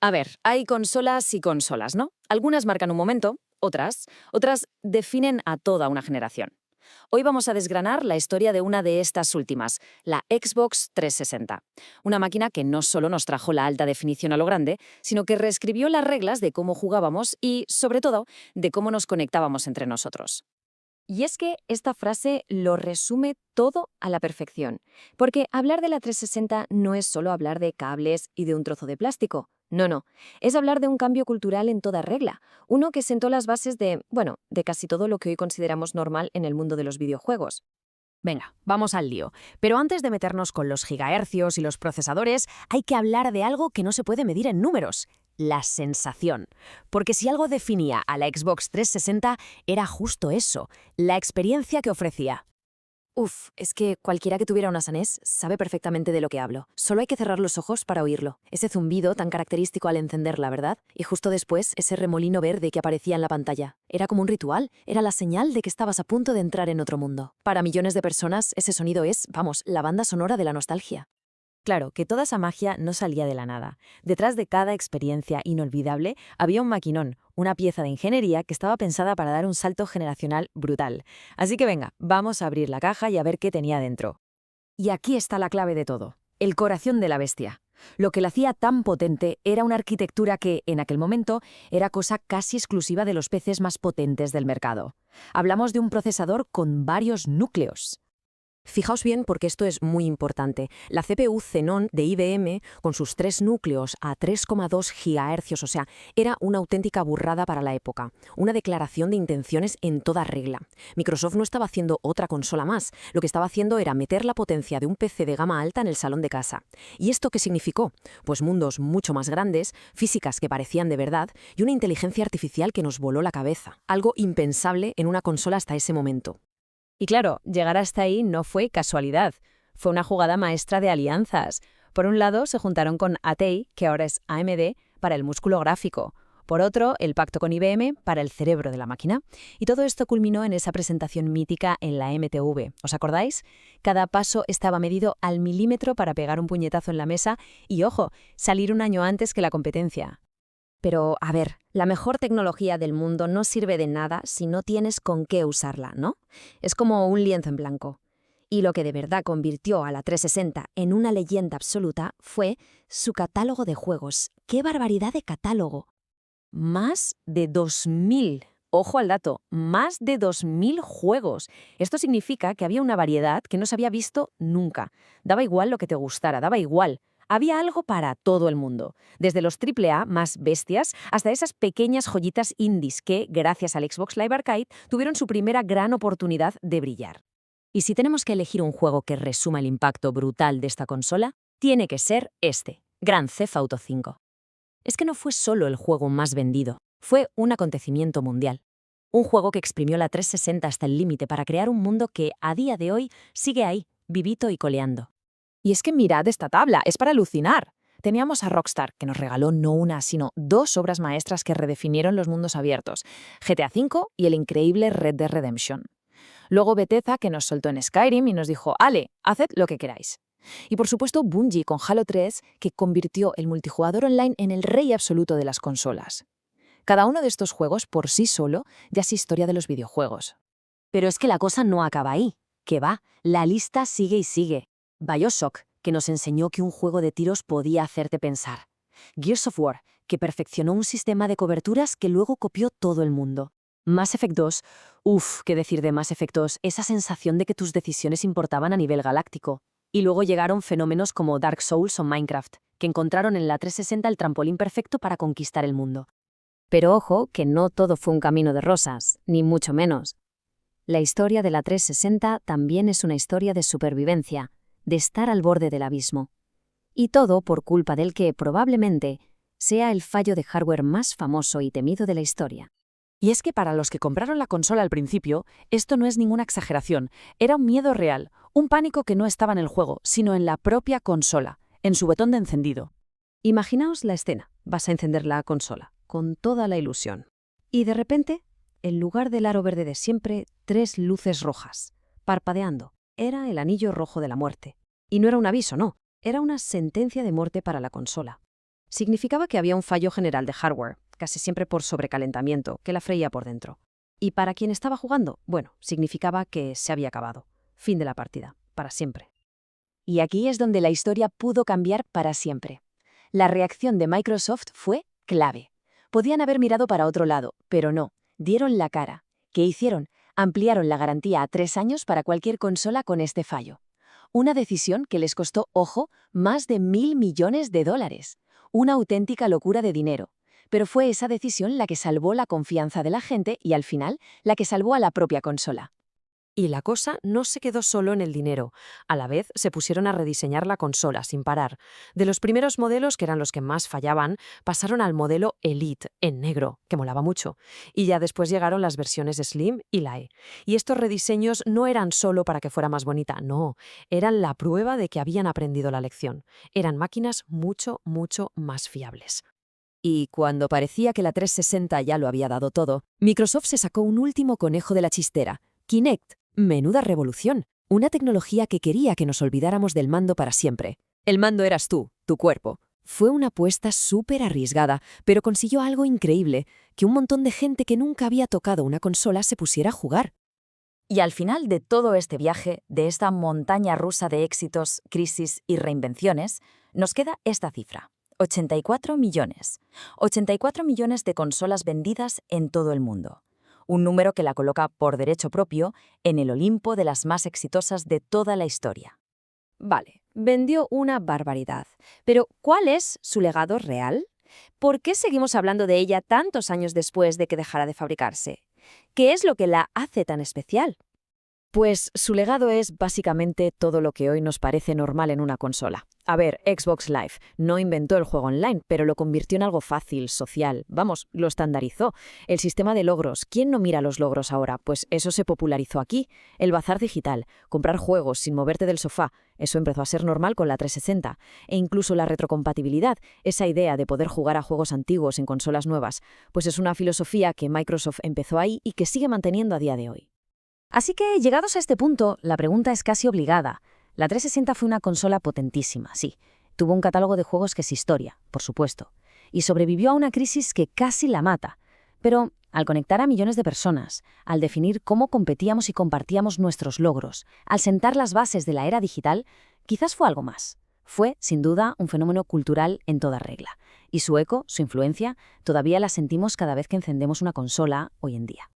A ver, hay consolas y consolas, ¿no? Algunas marcan un momento, otras definen a toda una generación. Hoy vamos a desgranar la historia de una de estas últimas, la Xbox 360. Una máquina que no solo nos trajo la alta definición a lo grande, sino que reescribió las reglas de cómo jugábamos y, sobre todo, de cómo nos conectábamos entre nosotros. Y es que esta frase lo resume todo a la perfección, porque hablar de la 360 no es solo hablar de cables y de un trozo de plástico. No, no, es hablar de un cambio cultural en toda regla, uno que sentó las bases de, bueno, de casi todo lo que hoy consideramos normal en el mundo de los videojuegos. Venga, vamos al lío. Pero antes de meternos con los gigahercios y los procesadores, hay que hablar de algo que no se puede medir en números: la sensación. Porque si algo definía a la Xbox 360 era justo eso, la experiencia que ofrecía. Uf, es que cualquiera que tuviera una SNES sabe perfectamente de lo que hablo. Solo hay que cerrar los ojos para oírlo. Ese zumbido tan característico al encenderla, ¿verdad? Y justo después, ese remolino verde que aparecía en la pantalla. Era como un ritual, era la señal de que estabas a punto de entrar en otro mundo. Para millones de personas, ese sonido es, vamos, la banda sonora de la nostalgia. Claro, que toda esa magia no salía de la nada. Detrás de cada experiencia inolvidable había un maquinón, una pieza de ingeniería que estaba pensada para dar un salto generacional brutal. Así que venga, vamos a abrir la caja y a ver qué tenía dentro. Y aquí está la clave de todo: el corazón de la bestia. Lo que la hacía tan potente era una arquitectura que, en aquel momento, era cosa casi exclusiva de los PCs más potentes del mercado. Hablamos de un procesador con varios núcleos. Fijaos bien porque esto es muy importante. La CPU Xenon de IBM, con sus 3 núcleos a 3,2 GHz, o sea, era una auténtica burrada para la época. Una declaración de intenciones en toda regla. Microsoft no estaba haciendo otra consola más. Lo que estaba haciendo era meter la potencia de un PC de gama alta en el salón de casa. ¿Y esto qué significó? Pues mundos mucho más grandes, físicas que parecían de verdad y una inteligencia artificial que nos voló la cabeza. Algo impensable en una consola hasta ese momento. Y claro, llegar hasta ahí no fue casualidad, fue una jugada maestra de alianzas. Por un lado, se juntaron con ATI, que ahora es AMD, para el músculo gráfico. Por otro, el pacto con IBM para el cerebro de la máquina. Y todo esto culminó en esa presentación mítica en la MTV. ¿Os acordáis? Cada paso estaba medido al milímetro para pegar un puñetazo en la mesa y, ojo, salir un año antes que la competencia. Pero, a ver, la mejor tecnología del mundo no sirve de nada si no tienes con qué usarla, ¿no? Es como un lienzo en blanco. Y lo que de verdad convirtió a la 360 en una leyenda absoluta fue su catálogo de juegos. ¡Qué barbaridad de catálogo! Más de 2000. Ojo al dato, más de 2000 juegos. Esto significa que había una variedad que no se había visto nunca. Daba igual lo que te gustara, daba igual. Había algo para todo el mundo, desde los AAA más bestias hasta esas pequeñas joyitas indies que, gracias al Xbox Live Arcade, tuvieron su primera gran oportunidad de brillar. Y si tenemos que elegir un juego que resuma el impacto brutal de esta consola, tiene que ser este, Grand Theft Auto V. Es que no fue solo el juego más vendido, fue un acontecimiento mundial. Un juego que exprimió la 360 hasta el límite para crear un mundo que, a día de hoy, sigue ahí, vivito y coleando. Y es que mirad esta tabla, es para alucinar. Teníamos a Rockstar, que nos regaló no una, sino dos obras maestras que redefinieron los mundos abiertos, GTA V y el increíble Red Dead Redemption. Luego Bethesda, que nos soltó en Skyrim y nos dijo, «Ale, haced lo que queráis». Y por supuesto Bungie con Halo 3, que convirtió el multijugador online en el rey absoluto de las consolas. Cada uno de estos juegos por sí solo ya es historia de los videojuegos. Pero es que la cosa no acaba ahí. Que va, la lista sigue y sigue. BioShock, que nos enseñó que un juego de tiros podía hacerte pensar. Gears of War, que perfeccionó un sistema de coberturas que luego copió todo el mundo. Mass Effect 2, qué decir de Mass Effect 2, esa sensación de que tus decisiones importaban a nivel galáctico. Y luego llegaron fenómenos como Dark Souls o Minecraft, que encontraron en la 360 el trampolín perfecto para conquistar el mundo. Pero ojo, que no todo fue un camino de rosas, ni mucho menos. La historia de la 360 también es una historia de supervivencia, de estar al borde del abismo. Y todo por culpa del que, probablemente, sea el fallo de hardware más famoso y temido de la historia. Y es que para los que compraron la consola al principio, esto no es ninguna exageración, era un miedo real, un pánico que no estaba en el juego, sino en la propia consola, en su botón de encendido. Imaginaos la escena. Vas a encender la consola, con toda la ilusión. Y de repente, en lugar del aro verde de siempre, 3 luces rojas, parpadeando. Era el anillo rojo de la muerte. Y no era un aviso, no. Era una sentencia de muerte para la consola. Significaba que había un fallo general de hardware, casi siempre por sobrecalentamiento, que la freía por dentro. Y para quien estaba jugando, bueno, significaba que se había acabado. Fin de la partida, para siempre. Y aquí es donde la historia pudo cambiar para siempre. La reacción de Microsoft fue clave. Podían haber mirado para otro lado, pero no, dieron la cara. ¿Qué hicieron? Ampliaron la garantía a 3 años para cualquier consola con este fallo. Una decisión que les costó, ojo, más de $1.000 millones. Una auténtica locura de dinero. Pero fue esa decisión la que salvó la confianza de la gente y, al final, la que salvó a la propia consola. Y la cosa no se quedó solo en el dinero. A la vez se pusieron a rediseñar la consola sin parar. De los primeros modelos, que eran los que más fallaban, pasaron al modelo Elite, en negro, que molaba mucho. Y ya después llegaron las versiones Slim y Light. Y estos rediseños no eran solo para que fuera más bonita, no. Eran la prueba de que habían aprendido la lección. Eran máquinas mucho, mucho más fiables. Y cuando parecía que la 360 ya lo había dado todo, Microsoft se sacó un último conejo de la chistera, Kinect. Menuda revolución, una tecnología que quería que nos olvidáramos del mando para siempre. El mando eras tú, tu cuerpo. Fue una apuesta súper arriesgada, pero consiguió algo increíble, que un montón de gente que nunca había tocado una consola se pusiera a jugar. Y al final de todo este viaje, de esta montaña rusa de éxitos, crisis y reinvenciones, nos queda esta cifra: 84 millones. 84 millones de consolas vendidas en todo el mundo. Un número que la coloca por derecho propio en el Olimpo de las más exitosas de toda la historia. Vale, vendió una barbaridad. Pero, ¿cuál es su legado real? ¿Por qué seguimos hablando de ella tantos años después de que dejara de fabricarse? ¿Qué es lo que la hace tan especial? Pues su legado es básicamente todo lo que hoy nos parece normal en una consola. A ver, Xbox Live no inventó el juego online, pero lo convirtió en algo fácil, social. Vamos, lo estandarizó. El sistema de logros. ¿Quién no mira los logros ahora? Pues eso se popularizó aquí. El bazar digital. Comprar juegos sin moverte del sofá. Eso empezó a ser normal con la 360. E incluso la retrocompatibilidad, esa idea de poder jugar a juegos antiguos en consolas nuevas, pues es una filosofía que Microsoft empezó ahí y que sigue manteniendo a día de hoy. Así que, llegados a este punto, la pregunta es casi obligada. La 360 fue una consola potentísima, sí. Tuvo un catálogo de juegos que es historia, por supuesto. Y sobrevivió a una crisis que casi la mata. Pero, al conectar a millones de personas, al definir cómo competíamos y compartíamos nuestros logros, al sentar las bases de la era digital, quizás fue algo más. Fue, sin duda, un fenómeno cultural en toda regla. Y su eco, su influencia, todavía la sentimos cada vez que encendemos una consola hoy en día.